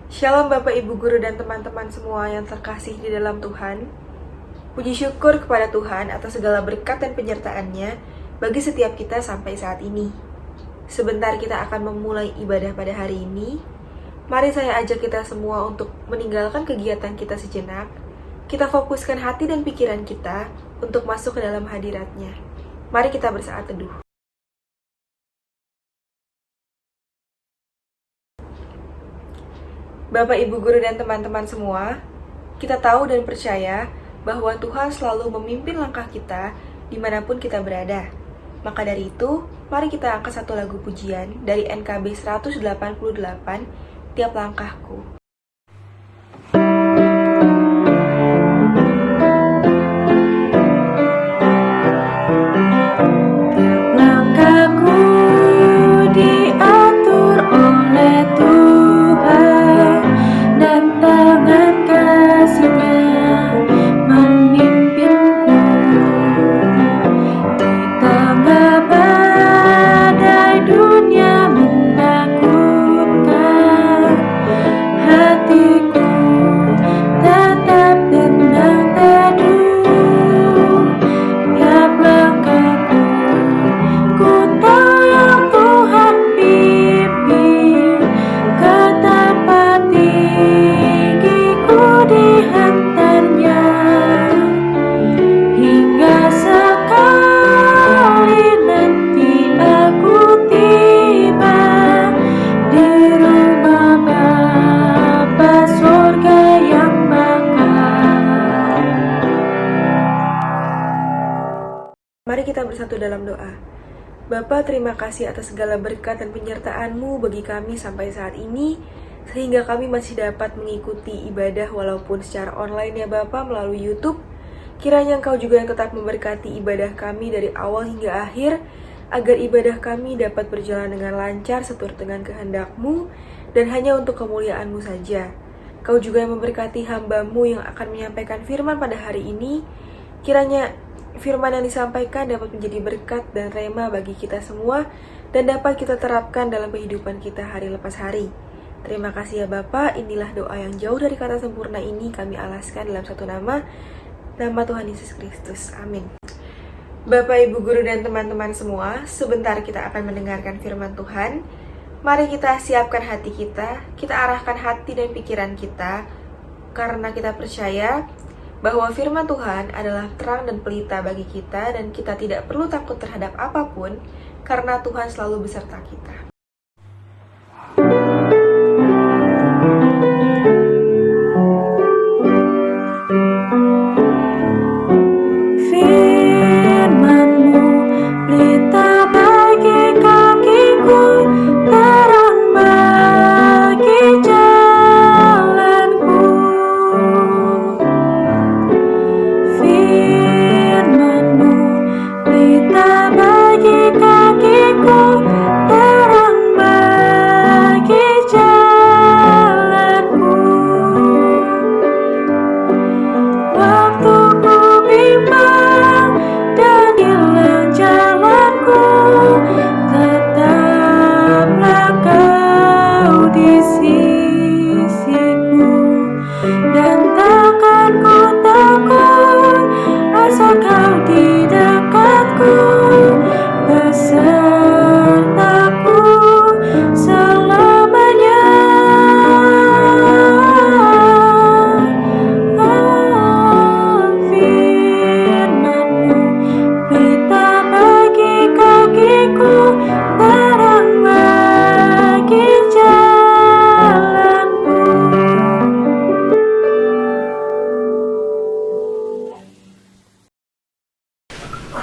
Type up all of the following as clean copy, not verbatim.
Shalom Bapak Ibu Guru dan teman-teman semua yang terkasih di dalam Tuhan. Puji syukur kepada Tuhan atas segala berkat dan penyertaan-Nya bagi setiap kita sampai saat ini. Sebentar kita akan memulai ibadah pada hari ini. Mari saya ajak kita semua untuk meninggalkan kegiatan kita sejenak. Kita fokuskan hati dan pikiran kita untuk masuk ke dalam hadirat-Nya. Mari kita bersaat teduh. Bapak, Ibu, Guru, dan teman-teman semua, kita tahu dan percaya bahwa Tuhan selalu memimpin langkah kita dimanapun kita berada. Maka dari itu, mari kita angkat satu lagu pujian dari NKB 188, Tiap Langkahku. Mari kita bersatu dalam doa. Bapa, terima kasih atas segala berkat dan penyertaan-Mu bagi kami sampai saat ini, sehingga kami masih dapat mengikuti ibadah walaupun secara online ya Bapa, melalui YouTube. Kiranya Engkau juga yang tetap memberkati ibadah kami dari awal hingga akhir, agar ibadah kami dapat berjalan dengan lancar seturut dengan kehendak-Mu, dan hanya untuk kemuliaan-Mu saja. Kau juga yang memberkati hamba-Mu yang akan menyampaikan firman pada hari ini. Kiranya firman yang disampaikan dapat menjadi berkat dan rema bagi kita semua dan dapat kita terapkan dalam kehidupan kita hari lepas hari. Terima kasih ya Bapa, inilah doa yang jauh dari kata sempurna ini kami alaskan dalam satu nama Tuhan Yesus Kristus. Amin. Bapak, Ibu, Guru, dan teman-teman semua, sebentar kita akan mendengarkan firman Tuhan. Mari kita siapkan hati kita arahkan hati dan pikiran kita, karena kita percaya bahwa firman Tuhan adalah terang dan pelita bagi kita, dan kita tidak perlu takut terhadap apapun karena Tuhan selalu beserta kita.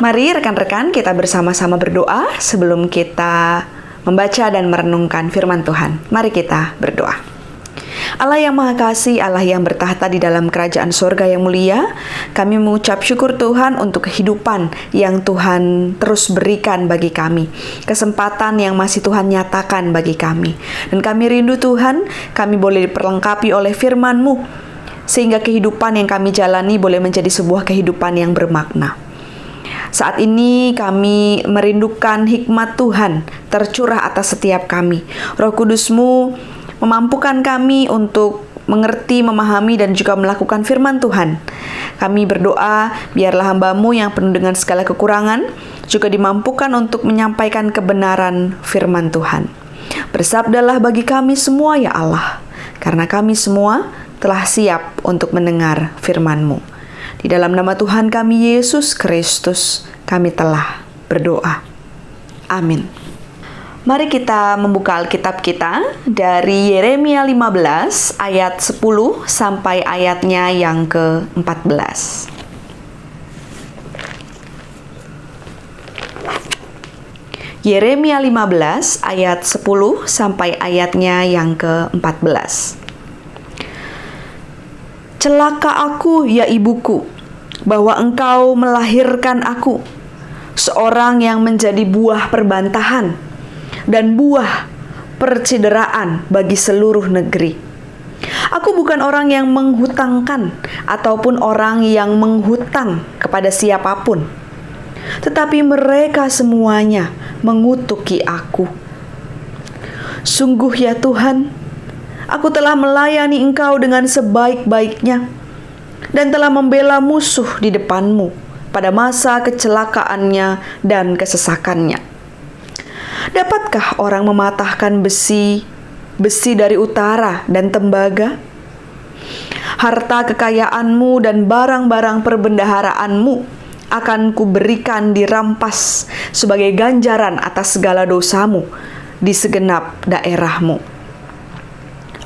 Mari rekan-rekan kita bersama-sama berdoa sebelum kita membaca dan merenungkan firman Tuhan. Mari kita berdoa. Allah yang Maha Kasih, Allah yang bertahta di dalam kerajaan surga yang mulia, kami mengucap syukur Tuhan untuk kehidupan yang Tuhan terus berikan bagi kami, kesempatan yang masih Tuhan nyatakan bagi kami. Dan kami rindu Tuhan, kami boleh diperlengkapi oleh firman-Mu, sehingga kehidupan yang kami jalani boleh menjadi sebuah kehidupan yang bermakna. Saat ini kami merindukan hikmat Tuhan tercurah atas setiap kami. Roh Kudus-Mu Memampukan kami untuk mengerti, memahami, dan juga melakukan firman Tuhan. Kami berdoa, biarlah hamba-Mu yang penuh dengan segala kekurangan, juga dimampukan untuk menyampaikan kebenaran firman Tuhan. Bersabdalah bagi kami semua ya Allah, karena kami semua telah siap untuk mendengar firman-Mu. Di dalam nama Tuhan kami Yesus Kristus, kami telah berdoa. Amin. Mari kita membuka Alkitab kita dari Yeremia 15 ayat 10 sampai ayatnya yang ke-14. Yeremia 15 ayat 10 sampai ayatnya yang ke-14. Celaka aku ya ibuku, bahwa engkau melahirkan aku, seorang yang menjadi buah perbantahan dan buah percideraan bagi seluruh negeri. Aku bukan orang yang menghutangkan ataupun orang yang menghutang kepada siapapun, tetapi mereka semuanya mengutuki aku. Sungguh ya Tuhan, aku telah melayani Engkau dengan sebaik-baiknya dan telah membela musuh di depan-Mu pada masa kecelakaannya dan kesesakannya. Dapatkah orang mematahkan besi dari utara dan tembaga? Harta kekayaan-Mu dan barang-barang perbendaharaanmu akan kuberikan dirampas sebagai ganjaran atas segala dosamu di segenap daerah-Mu.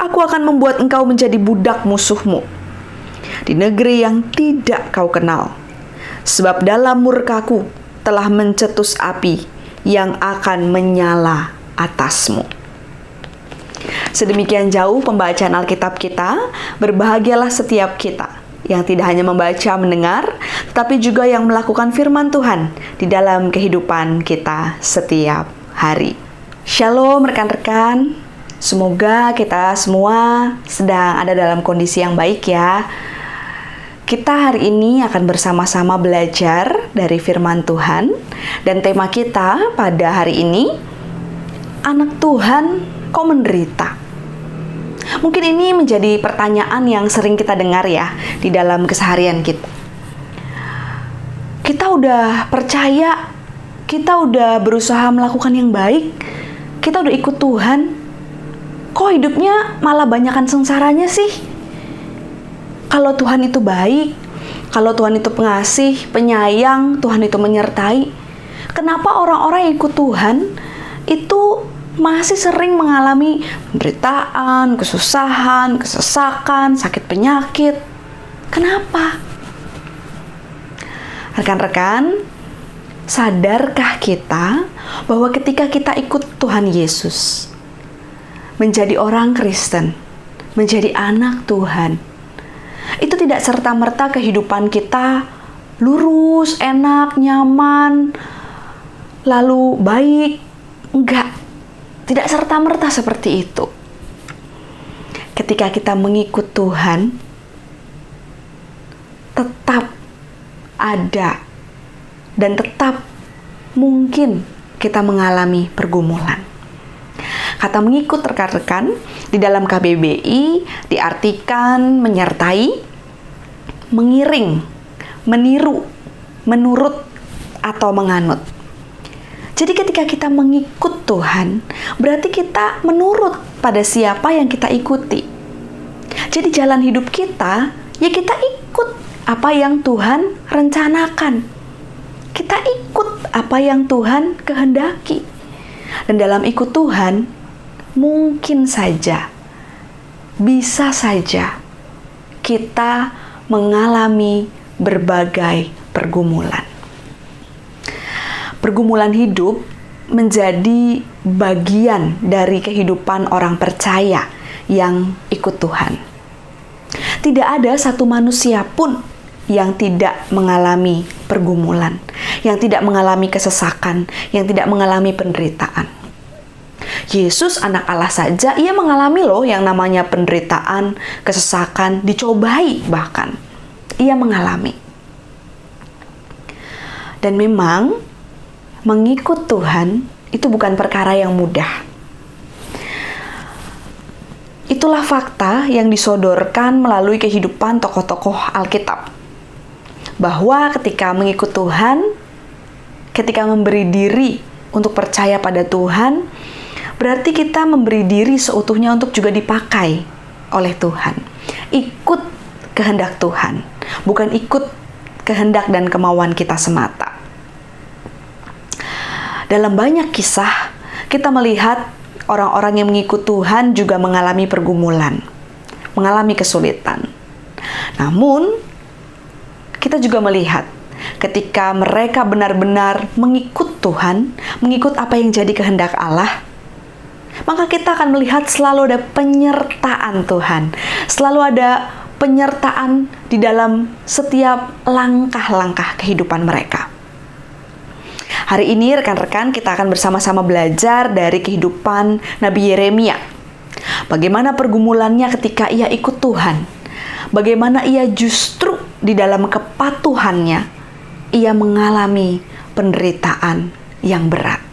Aku akan membuat engkau menjadi budak musuh-Mu di negeri yang tidak kau kenal, sebab dalam murkaku telah mencetus api yang akan menyala atasmu. Sedemikian jauh pembacaan Alkitab kita. Berbahagialah setiap kita yang tidak hanya membaca, mendengar, tetapi juga yang melakukan firman Tuhan di dalam kehidupan kita setiap hari. Shalom rekan-rekan, semoga kita semua sedang ada dalam kondisi yang baik ya. Kita hari ini akan bersama-sama belajar dari firman Tuhan, dan tema kita pada hari ini, anak Tuhan kok menderita? Mungkin ini menjadi pertanyaan yang sering kita dengar ya di dalam keseharian kita. Kita udah percaya, kita udah berusaha melakukan yang baik, kita udah ikut Tuhan, kok hidupnya malah banyakan sengsaranya sih? Kalau Tuhan itu baik, kalau Tuhan itu pengasih, penyayang, Tuhan itu menyertai, kenapa orang-orang yang ikut Tuhan itu masih sering mengalami penderitaan, kesusahan, kesesakan, sakit penyakit? Kenapa? Rekan-rekan, sadarkah kita bahwa ketika kita ikut Tuhan Yesus, menjadi orang Kristen, menjadi anak Tuhan, itu tidak serta-merta kehidupan kita lurus, enak, nyaman, lalu baik. Enggak, tidak serta-merta seperti itu. Ketika kita mengikut Tuhan, tetap ada dan tetap mungkin kita mengalami pergumulan. Kata mengikut rekan-rekan di dalam KBBI diartikan menyertai, mengiring, meniru, menurut, atau menganut. Jadi ketika kita mengikut Tuhan, berarti kita menurut pada siapa yang kita ikuti. Jadi jalan hidup kita, ya kita ikut apa yang Tuhan rencanakan. Kita ikut apa yang Tuhan kehendaki. Dan dalam ikut Tuhan, mungkin saja, bisa saja kita mengalami berbagai pergumulan. Pergumulan hidup menjadi bagian dari kehidupan orang percaya yang ikut Tuhan. Tidak ada satu manusia pun yang tidak mengalami pergumulan, yang tidak mengalami kesesakan, yang tidak mengalami penderitaan. Yesus anak Allah saja, ia mengalami loh yang namanya penderitaan, kesesakan, dicobai bahkan. Ia mengalami. Dan memang mengikut Tuhan itu bukan perkara yang mudah. Itulah fakta yang disodorkan melalui kehidupan tokoh-tokoh Alkitab. Bahwa ketika mengikut Tuhan, ketika memberi diri untuk percaya pada Tuhan, berarti kita memberi diri seutuhnya untuk juga dipakai oleh Tuhan. Ikut kehendak Tuhan, bukan ikut kehendak dan kemauan kita semata. Dalam banyak kisah, kita melihat orang-orang yang mengikut Tuhan juga mengalami pergumulan, mengalami kesulitan. Namun, kita juga melihat ketika mereka benar-benar mengikut Tuhan, mengikut apa yang jadi kehendak Allah, maka kita akan melihat selalu ada penyertaan Tuhan. Selalu ada penyertaan di dalam setiap langkah-langkah kehidupan mereka. Hari ini rekan-rekan kita akan bersama-sama belajar dari kehidupan Nabi Yeremia. Bagaimana pergumulannya ketika ia ikut Tuhan. Bagaimana ia justru di dalam kepatuhannya, ia mengalami penderitaan yang berat.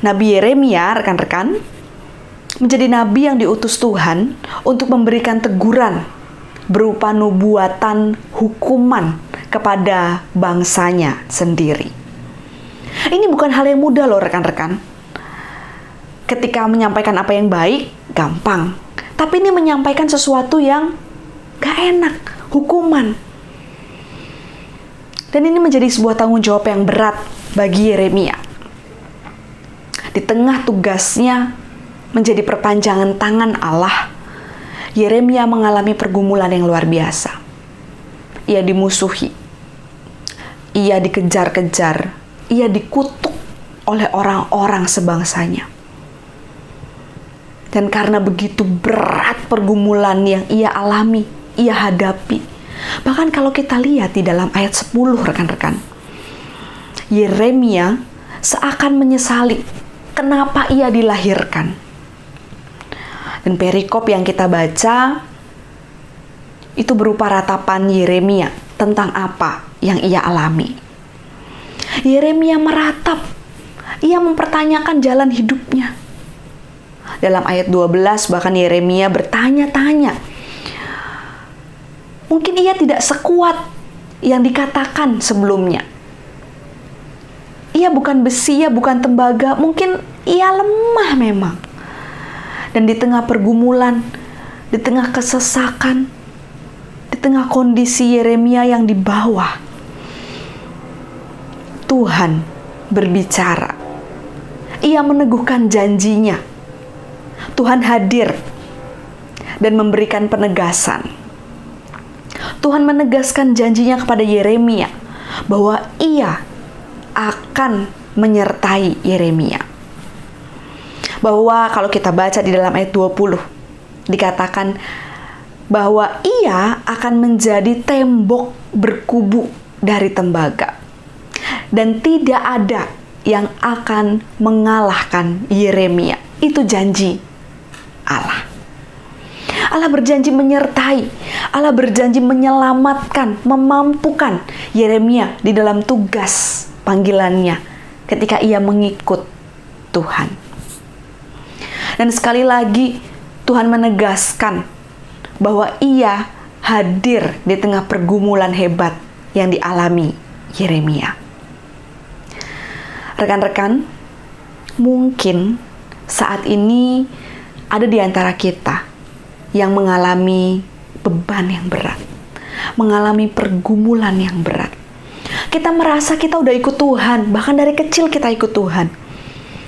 Nabi Yeremia, rekan-rekan, menjadi nabi yang diutus Tuhan untuk memberikan teguran berupa nubuatan hukuman kepada bangsanya sendiri. Ini bukan hal yang mudah loh rekan-rekan. Ketika menyampaikan apa yang baik, gampang. Tapi ini menyampaikan sesuatu yang gak enak, hukuman. Dan ini menjadi sebuah tanggung jawab yang berat bagi Yeremia. Di tengah tugasnya menjadi perpanjangan tangan Allah, Yeremia mengalami pergumulan yang luar biasa. Ia dimusuhi, ia dikejar-kejar, ia dikutuk oleh orang-orang sebangsanya. Dan karena begitu berat pergumulan yang ia alami, ia hadapi. Bahkan kalau kita lihat di dalam ayat 10 rekan-rekan, Yeremia seakan menyesali kenapa ia dilahirkan. Dan perikop yang kita baca itu berupa ratapan Yeremia tentang apa yang ia alami. Yeremia meratap, ia mempertanyakan jalan hidupnya. Dalam ayat 12 bahkan Yeremia bertanya-tanya. Mungkin ia tidak sekuat yang dikatakan sebelumnya. Ia bukan besi, ia bukan tembaga, mungkin ia lemah memang. Dan di tengah pergumulan, di tengah kesesakan, di tengah kondisi Yeremia yang di bawah, Tuhan berbicara. Ia meneguhkan janjinya. Tuhan hadir dan memberikan penegasan. Tuhan menegaskan janjinya kepada Yeremia bahwa ia akan menyertai Yeremia. Bahwa kalau kita baca di dalam ayat 20, dikatakan bahwa ia akan menjadi tembok berkubu dari tembaga. Dan tidak ada yang akan mengalahkan Yeremia. Itu janji Allah. Allah berjanji menyertai, Allah berjanji menyelamatkan, memampukan Yeremia di dalam tugas panggilannya ketika ia mengikut Tuhan. Dan sekali lagi Tuhan menegaskan bahwa ia hadir di tengah pergumulan hebat yang dialami Yeremia. Rekan-rekan, mungkin saat ini ada di antara kita yang mengalami beban yang berat, mengalami pergumulan yang berat. Kita merasa kita udah ikut Tuhan, bahkan dari kecil kita ikut Tuhan.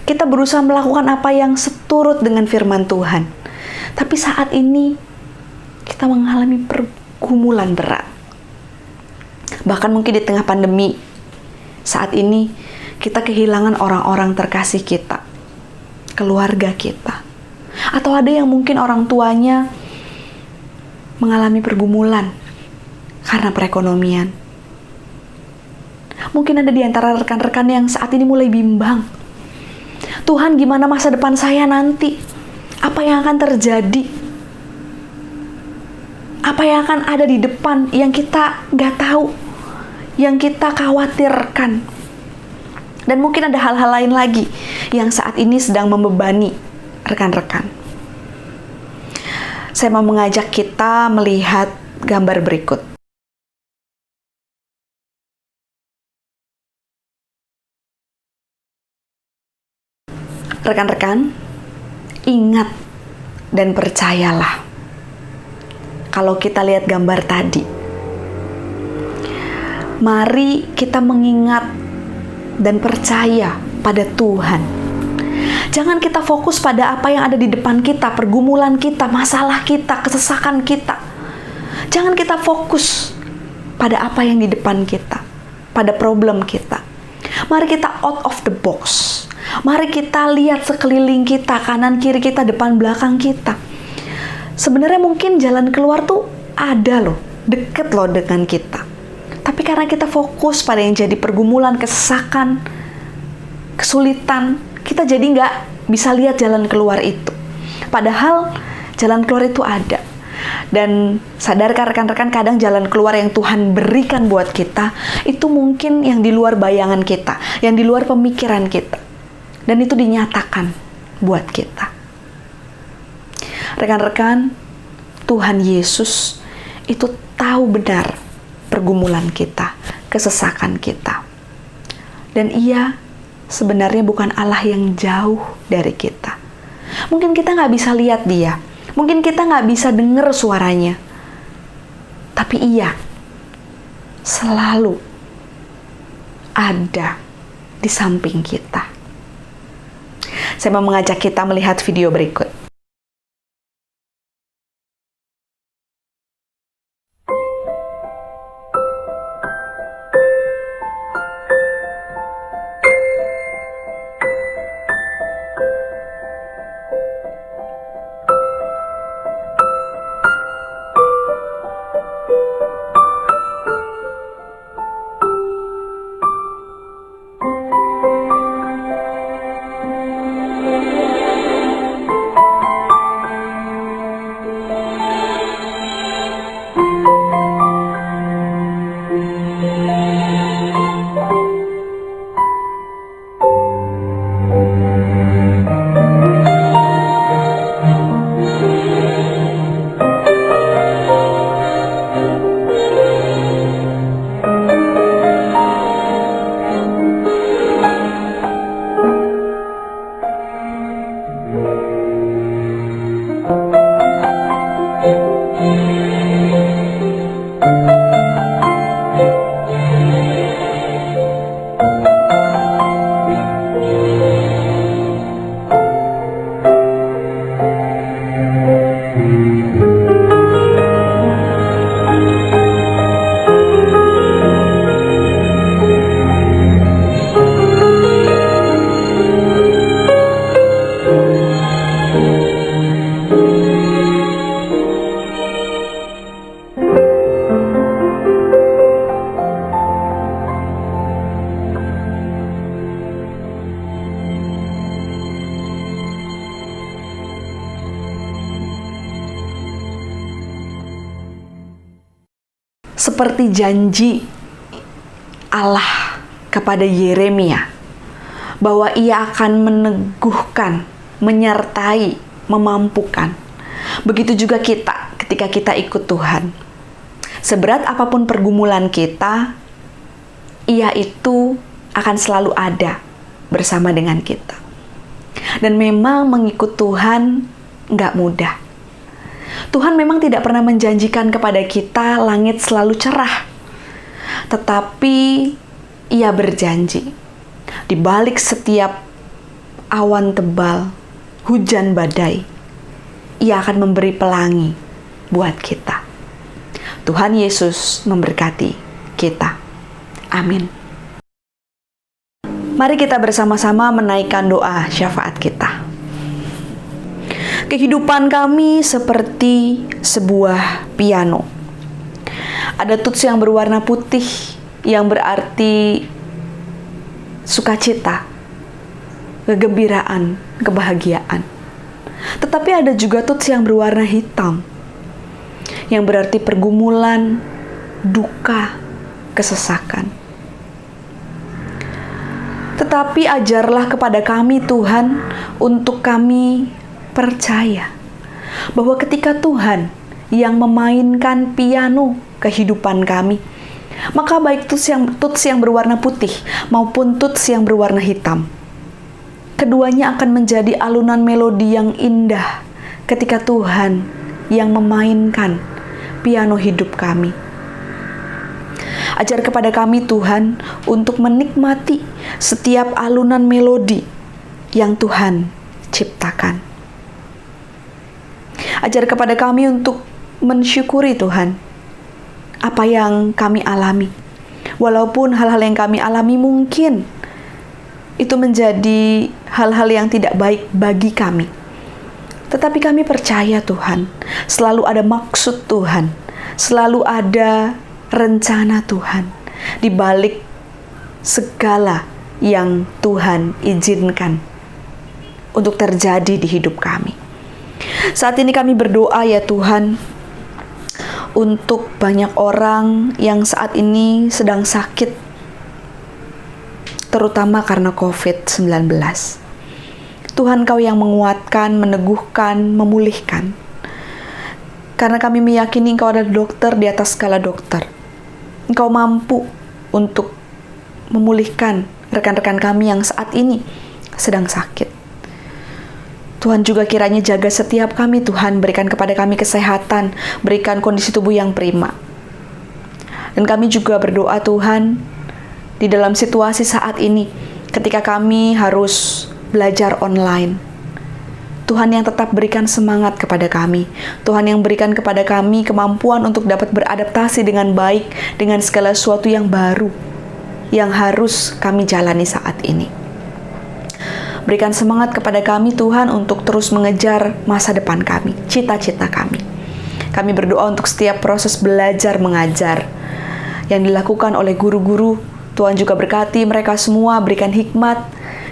Kita berusaha melakukan apa yang seturut dengan firman Tuhan. Tapi saat ini kita mengalami pergumulan berat. Bahkan mungkin di tengah pandemi, saat ini kita kehilangan orang-orang terkasih kita, keluarga kita. Atau ada yang mungkin orang tuanya mengalami pergumulan karena perekonomian. Mungkin ada di antara rekan-rekan yang saat ini mulai bimbang. Tuhan, gimana masa depan saya nanti? Apa yang akan terjadi? Apa yang akan ada di depan yang kita nggak tahu, yang kita khawatirkan? Dan mungkin ada hal-hal lain lagi yang saat ini sedang membebani rekan-rekan. saya mau mengajak kita melihat gambar berikut. Rekan-rekan, ingat dan percayalah. Kalau kita lihat gambar tadi, mari kita mengingat dan percaya pada Tuhan. Jangan kita fokus pada apa yang ada di depan kita, pergumulan kita, masalah kita, kesesakan kita. Jangan kita fokus pada apa yang di depan kita, pada problem kita. Mari kita out of the box. Mari kita lihat sekeliling kita, kanan kiri kita, depan belakang kita. Sebenarnya mungkin jalan keluar tuh ada loh, deket loh dengan kita. Tapi karena kita fokus pada yang jadi pergumulan, kesesakan, kesulitan, kita jadi nggak bisa lihat jalan keluar itu. Padahal jalan keluar itu ada. Dan sadarkah rekan-rekan, kadang jalan keluar yang Tuhan berikan buat kita, itu mungkin yang di luar bayangan kita, yang di luar pemikiran kita. Dan itu dinyatakan buat kita. Rekan-rekan, Tuhan Yesus itu tahu benar pergumulan kita, kesesakan kita. Dan Ia sebenarnya bukan Allah yang jauh dari kita. Mungkin kita nggak bisa lihat Dia, mungkin kita nggak bisa dengar suaranya, tapi Ia selalu ada di samping kita. Saya mau mengajak kita melihat video berikut. Seperti janji Allah kepada Yeremia bahwa Ia akan meneguhkan, menyertai, memampukan. Begitu juga kita ketika kita ikut Tuhan. Seberat apapun pergumulan kita, Ia itu akan selalu ada bersama dengan kita. Dan memang mengikut Tuhan nggak mudah. Tuhan memang tidak pernah menjanjikan kepada kita langit selalu cerah. Tetapi Ia berjanji, di balik setiap awan tebal, hujan badai, Ia akan memberi pelangi buat kita. Tuhan Yesus memberkati kita. Amin. Mari kita bersama-sama menaikkan doa syafaat kita. Kehidupan kami seperti sebuah piano. Ada tuts yang berwarna putih, yang berarti sukacita, kegembiraan, kebahagiaan. Tetapi ada juga tuts yang berwarna hitam, yang berarti pergumulan, duka, kesesakan. Tetapi ajarlah kepada kami Tuhan untuk kami percaya bahwa ketika Tuhan yang memainkan piano kehidupan kami, maka baik tuts yang berwarna putih maupun tuts yang berwarna hitam, keduanya akan menjadi alunan melodi yang indah ketika Tuhan yang memainkan piano hidup kami. Ajar kepada kami Tuhan untuk menikmati setiap alunan melodi yang Tuhan ciptakan. Ajar kepada kami untuk mensyukuri Tuhan apa yang kami alami. Walaupun hal-hal yang kami alami mungkin itu menjadi hal-hal yang tidak baik bagi kami. Tetapi kami percaya Tuhan, selalu ada maksud Tuhan, selalu ada rencana Tuhan di balik segala yang Tuhan izinkan untuk terjadi di hidup kami. Saat ini kami berdoa ya Tuhan, untuk banyak orang yang saat ini sedang sakit, terutama karena COVID-19. Tuhan, Kau yang menguatkan, meneguhkan, memulihkan. Karena kami meyakini Engkau adalah dokter di atas segala dokter. Engkau mampu untuk memulihkan rekan-rekan kami yang saat ini sedang sakit. Tuhan juga kiranya jaga setiap kami Tuhan, berikan kepada kami kesehatan, berikan kondisi tubuh yang prima. Dan kami juga berdoa Tuhan, di dalam situasi saat ini, ketika kami harus belajar online, Tuhan yang tetap berikan semangat kepada kami. Tuhan yang berikan kepada kami kemampuan untuk dapat beradaptasi dengan baik dengan segala sesuatu yang baru yang harus kami jalani saat ini. Berikan semangat kepada kami Tuhan untuk terus mengejar masa depan kami, cita-cita kami. Kami berdoa untuk setiap proses belajar mengajar yang dilakukan oleh guru-guru. Tuhan juga berkati mereka semua, berikan hikmat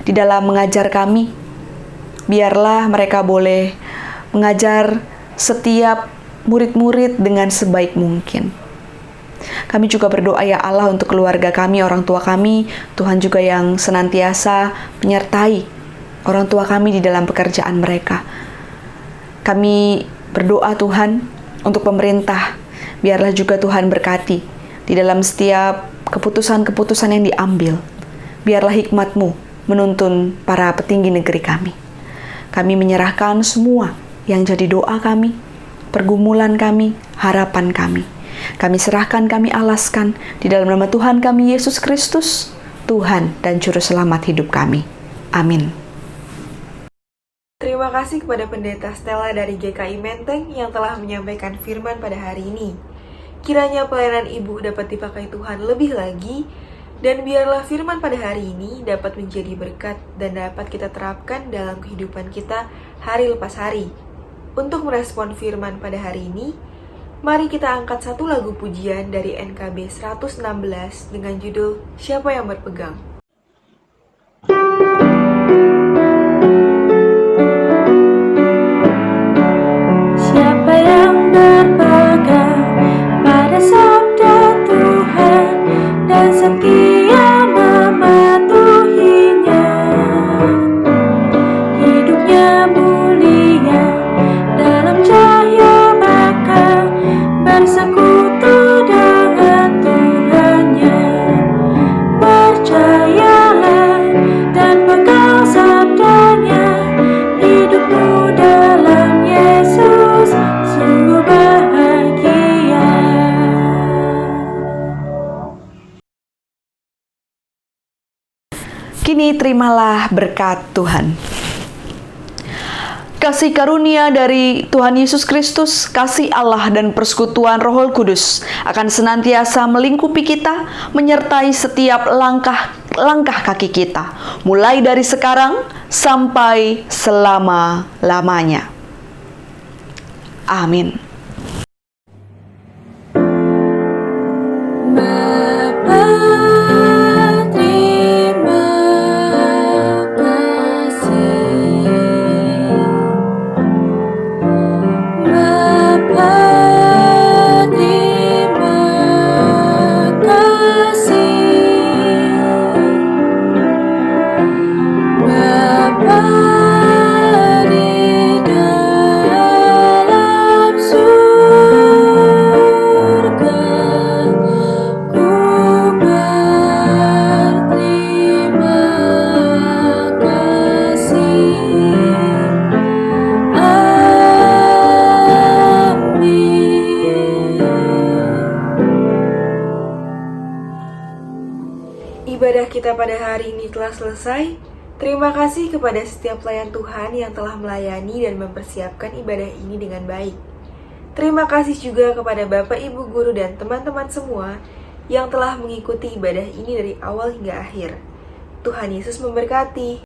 di dalam mengajar kami. Biarlah mereka boleh mengajar setiap murid-murid dengan sebaik mungkin. Kami juga berdoa ya Allah untuk keluarga kami, orang tua kami, Tuhan juga yang senantiasa menyertai orang tua kami di dalam pekerjaan mereka. Kami berdoa Tuhan untuk pemerintah, biarlah juga Tuhan berkati di dalam setiap keputusan-keputusan yang diambil. Biarlah hikmat-Mu menuntun para petinggi negeri kami. Kami menyerahkan semua yang jadi doa kami, pergumulan kami, harapan kami. Kami serahkan, kami alaskan di dalam nama Tuhan kami Yesus Kristus, Tuhan dan Juru Selamat hidup kami. Amin. Terima kasih kepada Pendeta Stella dari GKI Menteng yang telah menyampaikan firman pada hari ini. Kiranya pelayanan Ibu dapat dipakai Tuhan lebih lagi, dan biarlah firman pada hari ini dapat menjadi berkat dan dapat kita terapkan dalam kehidupan kita hari lepas hari. Untuk merespon firman pada hari ini, mari kita angkat satu lagu pujian dari NKB 116 dengan judul Siapa Yang Berpegang. Siapa yang berpegang pada sabda Tuhan dan setia mematuhinya, hidupnya mulia dalam cahaya bakal bersekutu dengan Tuhannya. Percayalah dan pegang sabdanya, hidupmu dalam Yesus sungguh bahagia. Kini terimalah berkat Tuhan. Kasih karunia dari Tuhan Yesus Kristus, kasih Allah dan persekutuan Roh Kudus akan senantiasa melingkupi kita, menyertai setiap langkah kaki kita, mulai dari sekarang sampai selama-lamanya. Amin. Bapa, terima kasih. Bapa, terima kasih. Bapa di dalam Ibadah kita pada hari ini telah selesai. Terima kasih kepada setiap pelayan Tuhan yang telah melayani dan mempersiapkan ibadah ini dengan baik. Terima kasih juga kepada Bapak, Ibu Guru, dan teman-teman semua yang telah mengikuti ibadah ini dari awal hingga akhir. Tuhan Yesus memberkati.